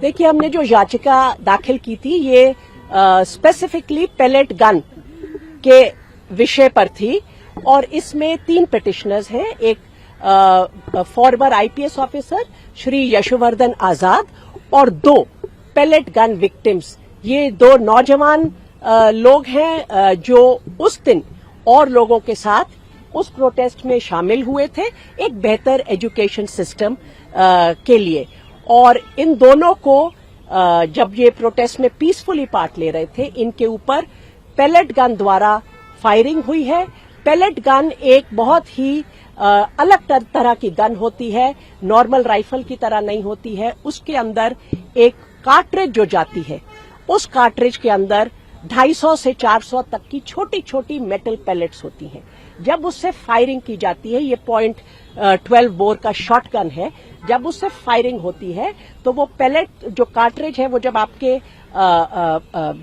देखिए, हमने जो याचिका दाखिल की थी ये स्पेसिफिकली पेलेट गन के विषय पर थी और इसमें 3 पिटिशनर्स हैं। एक former IPS officer Shri Yashwardhan Azad और 2 पेलेट गन विक्टिम्स। ये 2 नौजवान लोग हैं जो उस दिन और लोगों के साथ उस प्रोटेस्ट में शामिल हुए थे एक बेहतर एजुकेशन सिस्टम के लिए। और इन दोनों को जब ये प्रोटेस्ट में पीसफुली पार्ट ले रहे थे, इनके ऊपर पेलेट गन द्वारा फायरिंग हुई है। पेलेट गन एक बहुत ही अलग तरह की गन होती है, नॉर्मल राइफल की तरह नहीं होती है। उसके अंदर एक कार्ट्रिज जो जाती है, उस कार्ट्रिज के अंदर 250 से 400 तक की छोटी छोटी मेटल पेलेट्स होती हैं। जब उससे फायरिंग की जाती है, ये .12 बोर का शॉटगन है, जब उससे फायरिंग होती है तो वो पेलेट जो कार्ट्रिज है वो जब आपके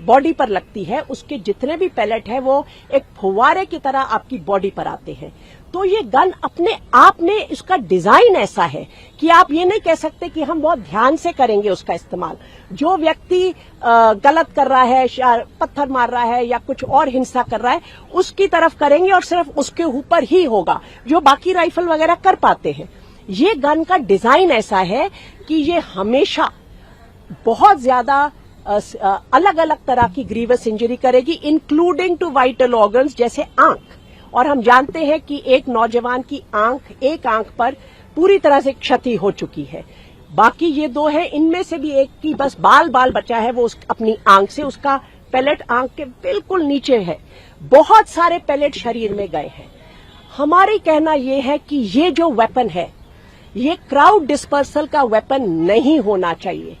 बॉडी पर लगती है, उसके जितने भी पेलेट है वो एक फुवारे की तरह आपकी बॉडी पर आते हैं। तो ये गन अपने आप में इसका डिजाइन ऐसा है कि आप ये नहीं कह सकते कि हम बहुत ध्यान से करेंगे उसका इस्तेमाल। जो व्यक्ति गलत कर रहा है, पत्थर मार रहा है या कुछ और हिंसा कर रहा है, उसकी तरफ करेंगे और सिर्फ उसके ऊपर ही होगा जो बाकी राइफल वगैरह कर पाते हैं। ये गन का डिजाइन ऐसा है कि ये हमेशा बहुत ज्यादा अलग अलग तरह की ग्रीवस इंजरी करेगी, इंक्लूडिंग टू वाइटल ऑर्गन्स जैसे आंख। और हम जानते हैं कि एक नौजवान की एक आंख पर पूरी तरह से क्षति हो चुकी है। बाकी ये 2 हैं, इनमें से भी एक की बस बाल बचा है, वो अपनी आंख से, उसका पेलेट आंख के बिल्कुल नीचे है। बहुत सारे पेलेट शरीर में गए हैं। हमारी कहना यह है कि ये जो वेपन है ये क्राउड डिस्पर्सल का वेपन नहीं होना चाहिए।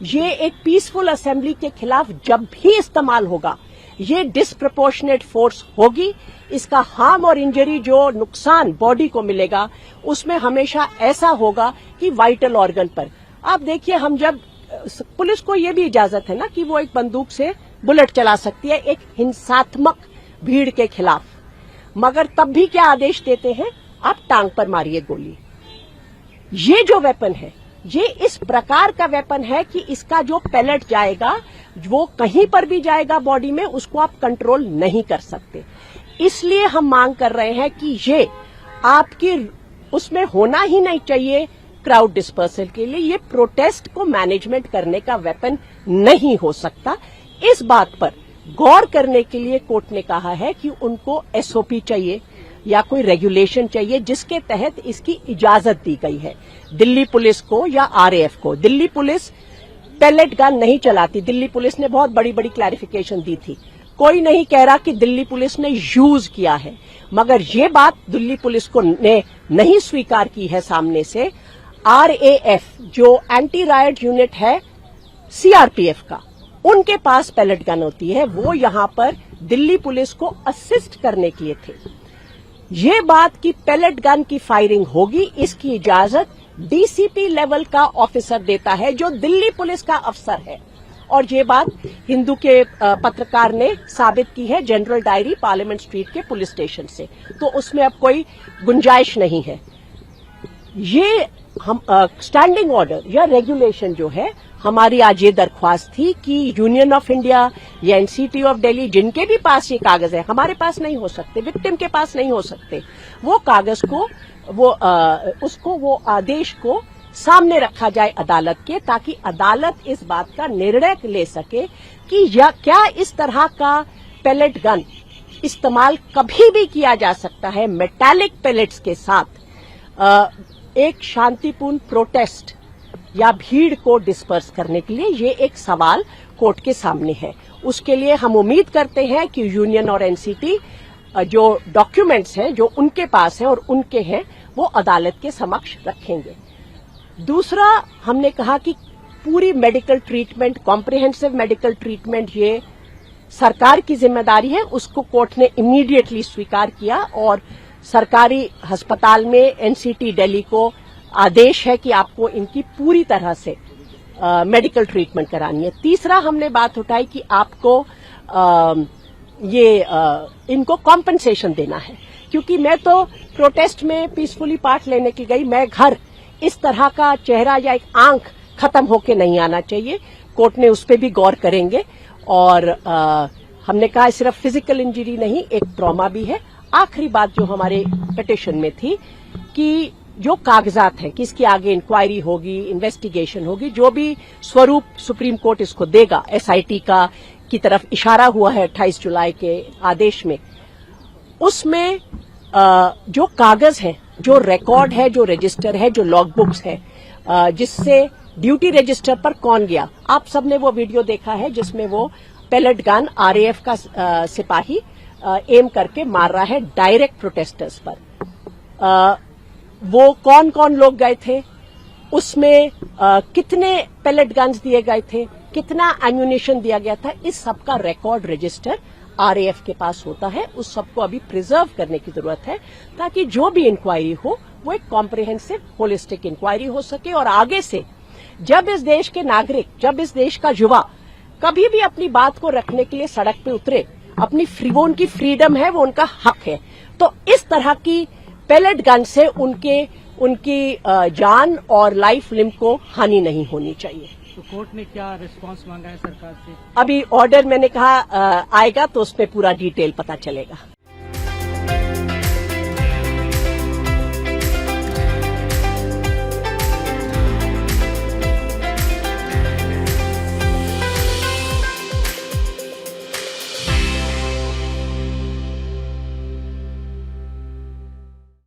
ये एक पीसफुल असेंबली के खिलाफ जब भी इस्तेमाल होगा ये डिस्प्रपोर्शनेट फोर्स होगी। इसका हार्म और इंजरी, जो नुकसान बॉडी को मिलेगा, उसमें हमेशा ऐसा होगा कि वाइटल ऑर्गन पर। आप देखिए, हम जब पुलिस को ये भी इजाजत है ना कि वो एक बंदूक से बुलेट चला सकती है एक हिंसात्मक भीड़ के खिलाफ, मगर तब भी क्या आदेश देते हैं, आप टांग पर मारिए गोली। ये जो वेपन है ये इस प्रकार का वेपन है कि इसका जो पेलेट जाएगा वो कहीं पर भी जाएगा बॉडी में, उसको आप कंट्रोल नहीं कर सकते। इसलिए हम मांग कर रहे हैं कि ये आपकी उसमें होना ही नहीं चाहिए क्राउड डिस्पर्सल के लिए। ये प्रोटेस्ट को मैनेजमेंट करने का वेपन नहीं हो सकता। इस बात पर गौर करने के लिए कोर्ट ने कहा है कि उनको एसओपी चाहिए या कोई रेगुलेशन चाहिए जिसके तहत इसकी इजाजत दी गई है दिल्ली पुलिस को या आरएएफ को। दिल्ली पुलिस पेलेट गन नहीं चलाती। दिल्ली पुलिस ने बहुत बड़ी बड़ी क्लैरिफिकेशन दी थी। कोई नहीं कह रहा कि दिल्ली पुलिस ने यूज किया है, मगर ये बात दिल्ली पुलिस को ने नहीं स्वीकार की है सामने से। आरएएफ जो एंटी रायट यूनिट है सीआरपीएफ का, उनके पास पेलेट गन होती है, वो यहां पर दिल्ली पुलिस को असिस्ट करने के लिए थे। ये बात कि पेलेट गन की फायरिंग होगी, इसकी इजाजत डीसीपी लेवल का ऑफिसर देता है जो दिल्ली पुलिस का अफसर है। और ये बात हिंदू के पत्रकार ने साबित की है जनरल डायरी पार्लियामेंट स्ट्रीट के पुलिस स्टेशन से, तो उसमें अब कोई गुंजाइश नहीं है। ये हम स्टैंडिंग ऑर्डर या रेगुलेशन जो है, हमारी आज ये दरख्वास्त थी कि यूनियन ऑफ इंडिया या एनसीटी ऑफ दिल्ली, जिनके भी पास ये कागज है, हमारे पास नहीं हो सकते, विक्टिम के पास नहीं हो सकते, वो कागज को वो आदेश को सामने रखा जाए अदालत के, ताकि अदालत इस बात का निर्णय ले सके कि क्या इस तरह का पेलेट गन इस्तेमाल कभी भी किया जा सकता है मेटालिक पेलेट्स के साथ एक शांतिपूर्ण प्रोटेस्ट या भीड़ को डिस्पर्स करने के लिए। ये एक सवाल कोर्ट के सामने है। उसके लिए हम उम्मीद करते हैं कि यूनियन और एनसीटी जो डॉक्यूमेंट्स हैं जो उनके पास हैं और उनके हैं, वो अदालत के समक्ष रखेंगे। दूसरा, हमने कहा कि पूरी medical treatment, comprehensive medical treatment, ये सरकार की जिम्मेदारी है। उसको कोर्ट ने इमीडिएटली स्वीकार किया और सरकारी अस्पताल में एनसीटी दिल्ली को आदेश है कि आपको इनकी पूरी तरह से मेडिकल ट्रीटमेंट करानी है। तीसरा, हमने बात उठाई कि आपको इनको कॉम्पेंसेशन देना है, क्योंकि मैं तो प्रोटेस्ट में पीसफुली पार्ट लेने के गई, मैं घर इस तरह का चेहरा या एक आंख खत्म होके नहीं आना चाहिए। कोर्ट ने उस पर भी गौर करेंगे और हमने कहा सिर्फ फिजिकल इंजरी नहीं, एक ट्रॉमा भी है। आखिरी बात जो हमारे पिटीशन में थी कि जो कागजात हैं कि इसकी आगे इंक्वायरी होगी, इन्वेस्टिगेशन होगी, जो भी स्वरूप सुप्रीम कोर्ट इसको देगा, एसआईटी का की तरफ इशारा हुआ है 28 जुलाई के आदेश में, उसमें जो कागज हैं, जो रिकॉर्ड है, जो रजिस्टर है, जो लॉग बुक्स है, जिससे ड्यूटी रजिस्टर पर कौन गया, आप सबने वो वीडियो देखा है जिसमें वो पेलेट गन आरएएफ का सिपाही एम करके मार रहा है डायरेक्ट प्रोटेस्टर्स पर। वो कौन कौन लोग गए थे, उसमें कितने पेलेट गन्स दिए गए थे, कितना एम्यूनिशन दिया गया था, इस सब का रिकॉर्ड रजिस्टर आरएएफ के पास होता है। उस सबको अभी प्रिजर्व करने की जरूरत है ताकि जो भी इंक्वायरी हो वो एक कॉम्प्रिहेंसिव होलिस्टिक इंक्वायरी हो सके। और आगे से जब इस देश के नागरिक, जब इस देश का युवा कभी भी अपनी बात को रखने के लिए सड़क पे उतरे, वो उनकी फ्रीडम है, वो उनका हक है, तो इस तरह की पेलेट गन से उनकी जान और लाइफ लिम्ब को हानि नहीं होनी चाहिए। तो कोर्ट ने क्या रिस्पांस मांगा है सरकार से? अभी ऑर्डर मैंने कहा आएगा तो उसमें पूरा डिटेल पता चलेगा।